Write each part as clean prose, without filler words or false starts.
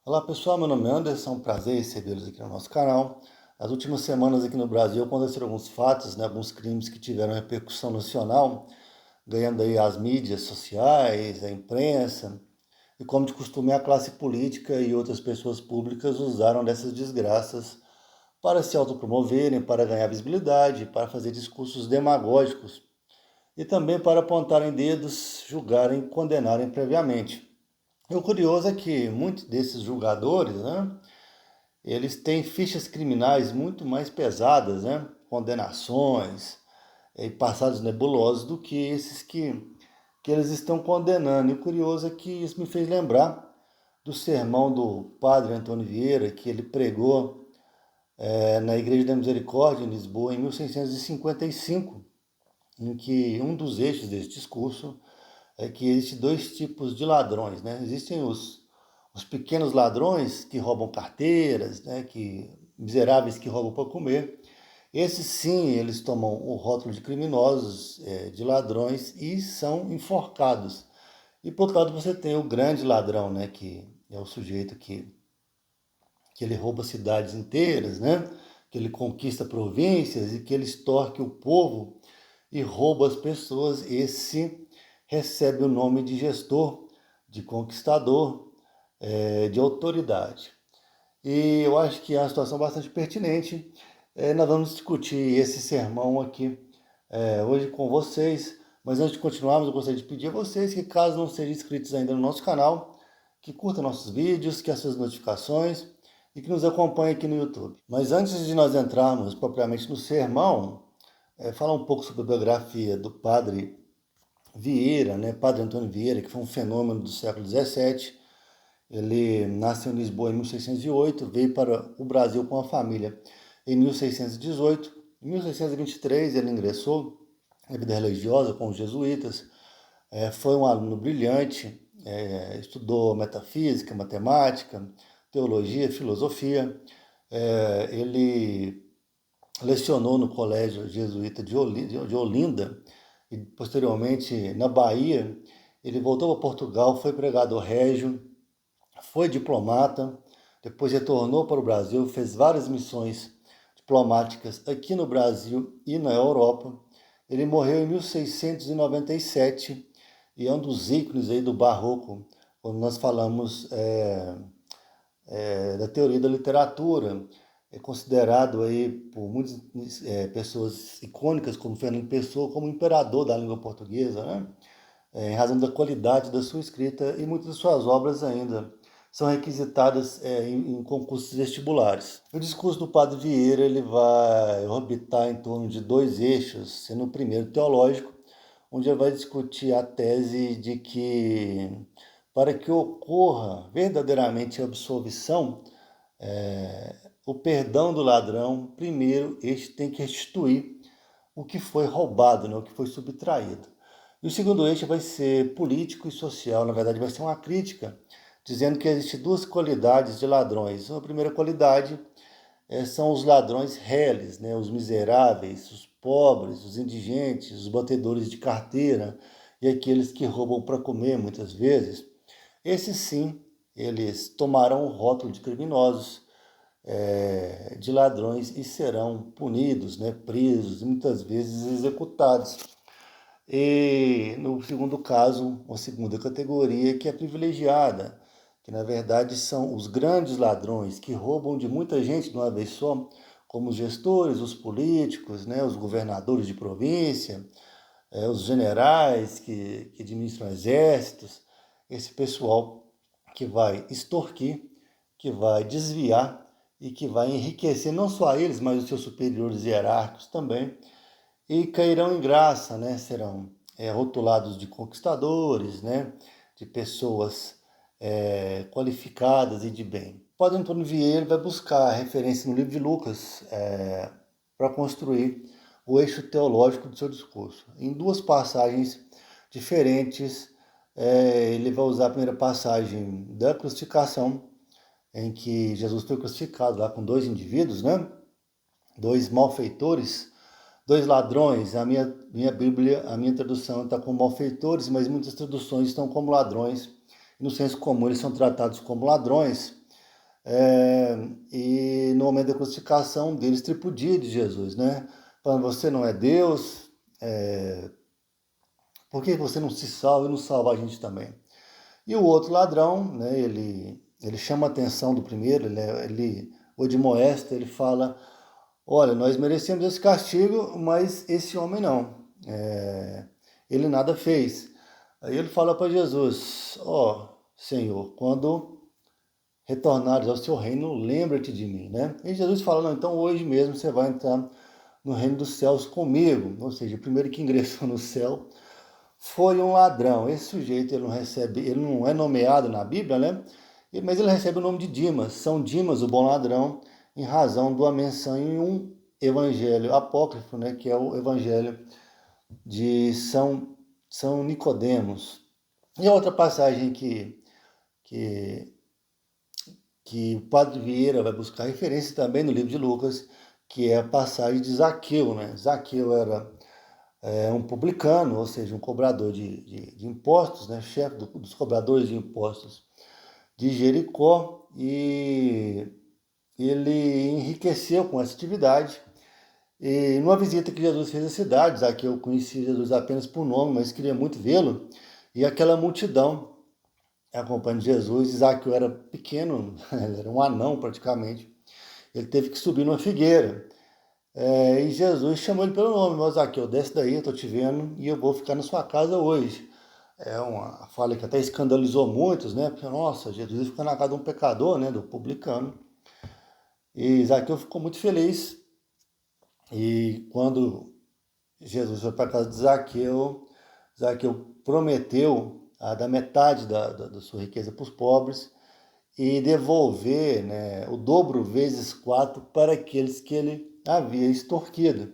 Olá pessoal, meu nome é Anderson, é um prazer recebê-los aqui no nosso canal. Nas últimas semanas aqui no Brasil aconteceram alguns fatos, alguns crimes que tiveram repercussão nacional, ganhando aí as mídias sociais, a imprensa, e como de costume a classe política e outras pessoas públicas usaram dessas desgraças para se autopromoverem, para ganhar visibilidade, para fazer discursos demagógicos e também para apontarem dedos, julgarem e condenarem previamente. E o curioso é que muitos desses julgadores, eles têm fichas criminais muito mais pesadas, condenações e passados nebulosos do que esses que eles estão condenando. E o curioso é que isso me fez lembrar do sermão do padre Antônio Vieira, que ele pregou na Igreja da Misericórdia, em Lisboa, em 1655, em que um dos eixos desse discurso é que existem dois tipos de ladrões, né? Existem os pequenos ladrões que roubam carteiras, miseráveis que roubam para comer. Esses sim, eles tomam o rótulo de criminosos, de ladrões e são enforcados. E por outro lado você tem o grande ladrão, que é o sujeito que ele rouba cidades inteiras, que ele conquista províncias e que ele extorque o povo e rouba as pessoas. Esse recebe o nome de gestor, de conquistador, de autoridade. E eu acho que é uma situação bastante pertinente. Nós vamos discutir esse sermão aqui hoje com vocês. Mas antes de continuarmos, eu gostaria de pedir a vocês que, caso não sejam inscritos ainda no nosso canal, que curtam nossos vídeos, que ativem as notificações e que nos acompanhem aqui no YouTube. Mas antes de nós entrarmos propriamente no sermão, falar um pouco sobre a biografia do padre Vieira, Padre Antônio Vieira, que foi um fenômeno do século XVII. Ele nasceu em Lisboa em 1608, veio para o Brasil com a família em 1618. Em 1623 ele ingressou na vida religiosa com os jesuítas. Foi um aluno brilhante, estudou metafísica, matemática, teologia, filosofia. Ele lecionou no Colégio Jesuíta de Olinda e posteriormente na Bahia. Ele voltou para Portugal, foi pregador régio, foi diplomata, depois retornou para o Brasil, fez várias missões diplomáticas aqui no Brasil e na Europa. Ele morreu em 1697 e é um dos ícones aí do barroco, quando nós falamos da teoria da literatura. É considerado aí por muitas pessoas icônicas, como Fernando Pessoa, como imperador da língua portuguesa, em razão da qualidade da sua escrita, e muitas de suas obras ainda são requisitadas em concursos vestibulares. O discurso do Padre Vieira ele vai orbitar em torno de dois eixos, sendo o primeiro teológico, onde ele vai discutir a tese de que para que ocorra verdadeiramente a absolvição, o perdão do ladrão, primeiro este tem que restituir o que foi roubado, o que foi subtraído. E o segundo eixo vai ser político e social, na verdade vai ser uma crítica, dizendo que existem duas qualidades de ladrões. A primeira qualidade são os ladrões reles, os miseráveis, os pobres, os indigentes, os batedores de carteira e aqueles que roubam para comer muitas vezes. Esses sim, eles tomarão o rótulo de criminosos, de ladrões e serão punidos, presos e muitas vezes executados. E no segundo caso, uma segunda categoria que é privilegiada, que na verdade são os grandes ladrões que roubam de muita gente de uma vez só, como os gestores, os políticos, os governadores de província, os generais que administram exércitos, esse pessoal que vai extorquir, que vai desviar e que vai enriquecer não só eles, mas os seus superiores hierárquicos também, e cairão em graça, serão rotulados de conquistadores, de pessoas qualificadas e de bem. O Padre Antônio Vieira vai buscar referência no livro de Lucas para construir o eixo teológico do seu discurso. Em duas passagens diferentes, ele vai usar a primeira passagem da crucificação, em que Jesus foi crucificado lá com dois indivíduos, dois malfeitores, dois ladrões. A minha Bíblia, a minha tradução está com malfeitores, mas muitas traduções estão como ladrões. No senso comum, eles são tratados como ladrões. E no momento da crucificação um deles tripudia de Jesus, né? Falando, você não é Deus, por que você não se salva e não salva a gente também? E o outro ladrão, né, ele chama a atenção do primeiro, o admoesta, ele fala, olha, nós merecemos esse castigo, mas esse homem não. Ele nada fez. Aí ele fala para Jesus, Senhor, quando retornares ao seu reino, lembra-te de mim, né? E Jesus fala, não, então hoje mesmo você vai entrar no reino dos céus comigo. Ou seja, o primeiro que ingressou no céu foi um ladrão. Esse sujeito ele não é nomeado na Bíblia, né? Mas ele recebe o nome de Dimas, São Dimas, o bom ladrão, em razão de uma menção em um evangelho apócrifo, né? Que é o evangelho de São Nicodemos. E a outra passagem que o Padre Vieira vai buscar referência também no livro de Lucas, que é a passagem de Zaqueu, né? Zaqueu era um publicano, ou seja, um cobrador de impostos, né? Chefe dos cobradores de impostos de Jericó, e ele enriqueceu com essa atividade. E numa visita que Jesus fez à cidade, Zaqueu conhecia Jesus apenas por nome, mas queria muito vê-lo, e aquela multidão acompanhando Jesus, Zaqueu era pequeno, ele era um anão praticamente, ele teve que subir numa figueira. E Jesus chamou ele pelo nome, mas Zaqueu, desce daí, eu estou te vendo e eu vou ficar na sua casa hoje. É uma fala que até escandalizou muitos, né? Porque, nossa, Jesus fica na casa de um pecador, né? Do publicano. E Zaqueu ficou muito feliz. E quando Jesus foi para a casa de Zaqueu, Zaqueu prometeu dar metade da sua riqueza para os pobres e devolver, né, o dobro vezes 4 para aqueles que ele havia extorquido.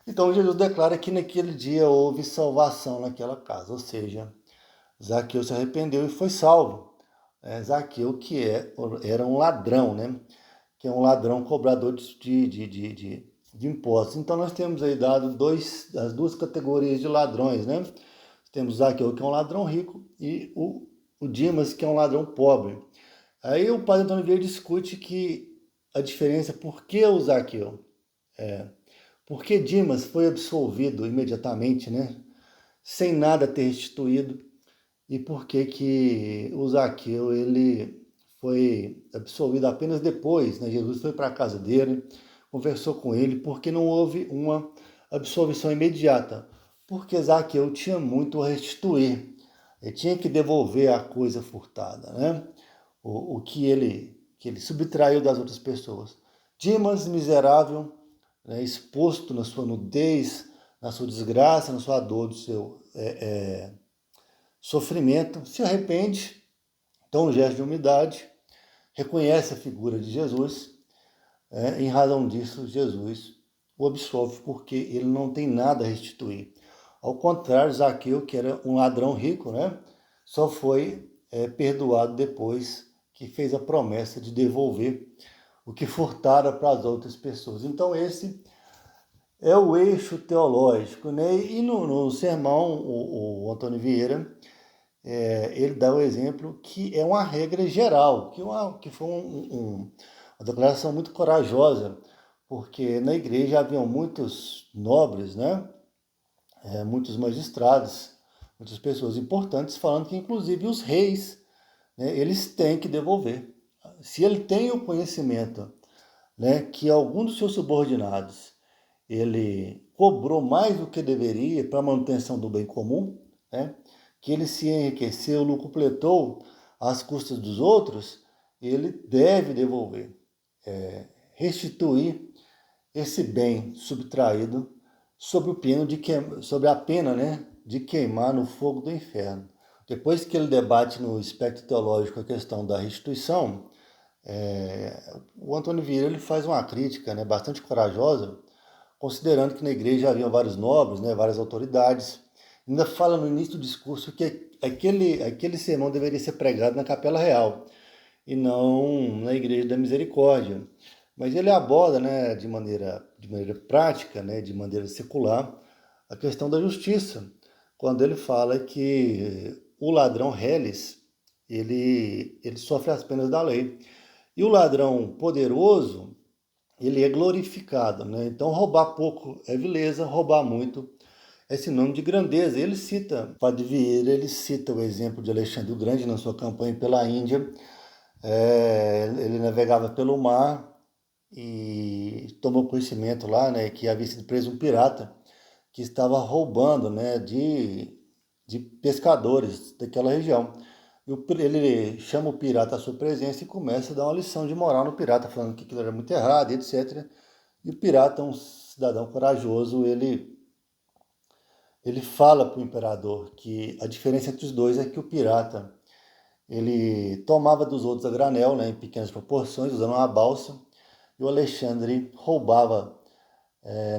Então Jesus declara que naquele dia houve salvação naquela casa, ou seja, Zaqueu se arrependeu e foi salvo. Zaqueu era um ladrão, né? Que é um ladrão cobrador de impostos. Então nós temos aí dado as duas categorias de ladrões, né? Temos Zaqueu, que é um ladrão rico, e o Dimas, que é um ladrão pobre. Aí o padre Antônio Vieira discute que a diferença, por que o Zaqueu? Por que Dimas foi absolvido imediatamente, né? Sem nada ter restituído, e por que o Zaqueu ele foi absolvido apenas depois, né? Jesus foi para a casa dele, conversou com ele, porque não houve uma absolvição imediata, porque Zaqueu tinha muito a restituir, ele tinha que devolver a coisa furtada, né? O que ele subtraiu das outras pessoas. Dimas, miserável, né, exposto na sua nudez, na sua desgraça, na sua dor, do seu sofrimento, se arrepende, então um gesto de humildade, reconhece a figura de Jesus, em razão disso, Jesus o absolve, porque ele não tem nada a restituir. Ao contrário, Zaqueu, que era um ladrão rico, né, só foi perdoado depois que fez a promessa de devolver o que furtara para as outras pessoas. Então esse é o eixo teológico, né? E no sermão, o Antônio Vieira, ele dá o exemplo que é uma regra geral, que foi uma declaração muito corajosa, porque na igreja haviam muitos nobres, né? Muitos magistrados, muitas pessoas importantes, falando que inclusive os reis, né, eles têm que devolver. Se ele tem o conhecimento, né, que algum dos seus subordinados ele cobrou mais do que deveria para a manutenção do bem comum, né, que ele se enriqueceu, lucupletou às custas dos outros, ele deve devolver, restituir esse bem subtraído sobre a pena, né, de queimar no fogo do inferno. Depois que ele debate no espectro teológico a questão da restituição, o Antônio Vieira ele faz uma crítica, né, bastante corajosa, considerando que na igreja havia vários nobres, né, várias autoridades. Ainda fala no início do discurso que aquele sermão deveria ser pregado na Capela Real e não na Igreja da Misericórdia. Mas ele aborda, né, de maneira prática, né, de maneira secular, a questão da justiça, quando ele fala que o ladrão reles, ele sofre as penas da lei. E o ladrão poderoso, ele é glorificado, né? Então roubar pouco é vileza, roubar muito é sinônimo de grandeza. Ele cita, Padre Vieira, ele cita o exemplo de Alexandre o Grande na sua campanha pela Índia. Ele navegava pelo mar e tomou conhecimento lá, né, que havia sido preso um pirata que estava roubando, né, de pescadores daquela região. Ele chama o pirata à sua presença e começa a dar uma lição de moral no pirata, falando que aquilo era muito errado, etc. E o pirata, um cidadão corajoso, ele fala para o imperador que a diferença entre os dois é que o pirata ele tomava dos outros a granel, né, em pequenas proporções, usando uma balsa, e o Alexandre roubava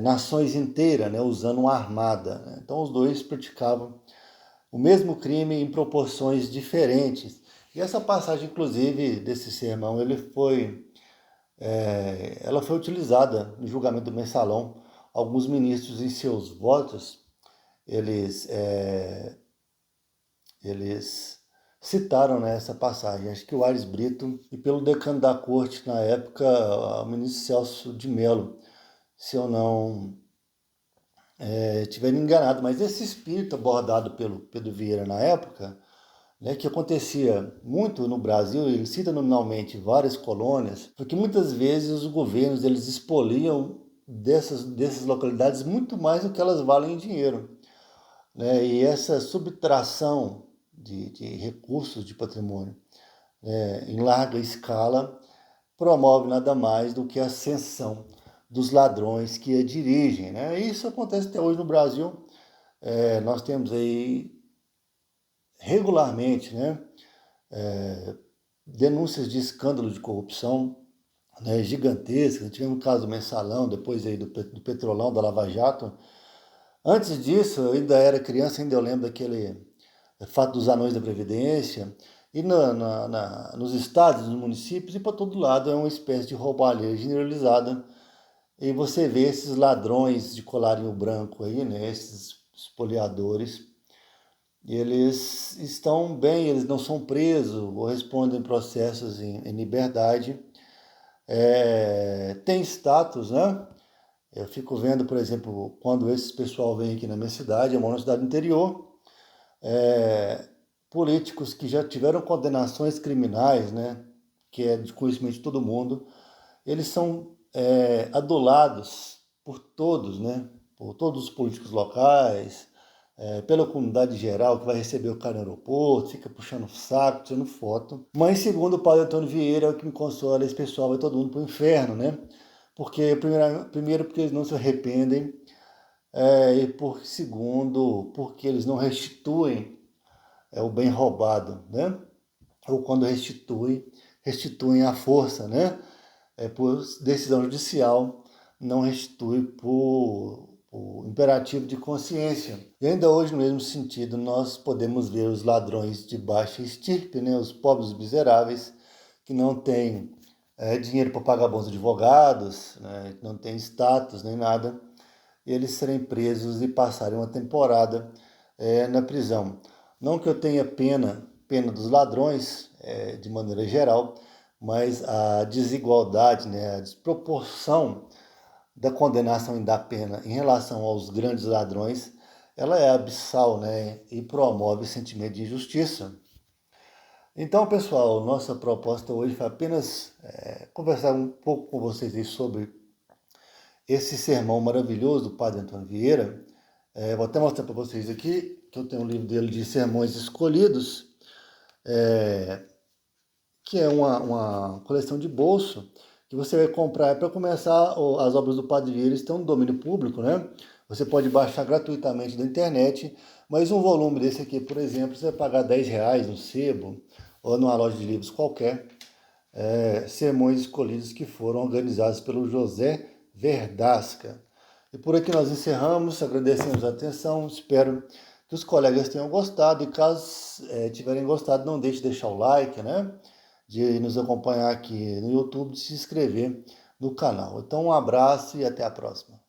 nações inteiras, né, usando uma armada. Né? Então os dois praticavam o mesmo crime em proporções diferentes. E essa passagem, inclusive, desse sermão, ela foi utilizada no julgamento do mensalão. Alguns ministros, em seus votos, eles, eles citaram, né, essa passagem. Acho que o Aires Brito, e pelo decano da corte na época, o ministro Celso de Mello, se eu não estiver enganado, mas esse espírito abordado pelo Pedro Vieira na época, né, que acontecia muito no Brasil, ele cita nominalmente várias colônias, porque muitas vezes os governos eles expoliam dessas localidades muito mais do que elas valem em dinheiro. Né, e essa subtração de recursos de patrimônio em larga escala promove nada mais do que a ascensão dos ladrões que a dirigem. Né? Isso acontece até hoje no Brasil. Nós temos aí regularmente, né, denúncias de escândalo de corrupção, né, gigantescas. Tivemos o caso do Mensalão, depois aí do Petrolão, da Lava Jato. Antes disso, eu ainda era criança, ainda eu lembro daquele fato dos anões da Previdência. E nos estados, nos municípios e para todo lado é uma espécie de roubalheira generalizada. E você vê esses ladrões de colarinho branco aí, né, esses espoliadores, eles estão bem, eles não são presos ou respondem processos em liberdade. Tem status, né? Eu fico vendo, por exemplo, quando esse pessoal vem aqui na minha cidade, eu moro na cidade interior, políticos que já tiveram condenações criminais, né? Que é de conhecimento de todo mundo, eles são adulados por todos, né? Por todos os políticos locais, pela comunidade geral, que vai receber o cara no aeroporto, fica puxando saco, tirando foto. Mas, segundo o padre Antônio Vieira, o que me consola, esse pessoal vai todo mundo para o inferno, né? Porque, primeiro, porque eles não se arrependem, e segundo, porque eles não restituem o bem roubado, né? Ou quando restituem à força, né? Por decisão judicial, não restitui por imperativo de consciência. E ainda hoje, no mesmo sentido, nós podemos ver os ladrões de baixa estirpe, né? Os pobres miseráveis, que não têm dinheiro para pagar bons advogados, né? Que não têm status nem nada, e eles serem presos e passarem uma temporada na prisão. Não que eu tenha pena dos ladrões, de maneira geral, mas a desigualdade, né, a desproporção da condenação e da pena em relação aos grandes ladrões, ela é abissal, né, e promove sentimento de injustiça. Então, pessoal, nossa proposta hoje foi apenas conversar um pouco com vocês aí sobre esse sermão maravilhoso do Padre Antônio Vieira. Vou até mostrar para vocês aqui, que eu tenho um livro dele de sermões escolhidos, que é uma coleção de bolso, que você vai comprar para começar. As obras do Padre Vieira estão no domínio público, né? Você pode baixar gratuitamente da internet, mas um volume desse aqui, por exemplo, você vai pagar R$10 no sebo ou numa loja de livros qualquer. Sermões escolhidos que foram organizados pelo José Verdasca. E por aqui nós encerramos, agradecemos a atenção, espero que os colegas tenham gostado, e caso tiverem gostado, não deixe de deixar o like, né? De nos acompanhar aqui no YouTube, de se inscrever no canal. Então, um abraço e até a próxima.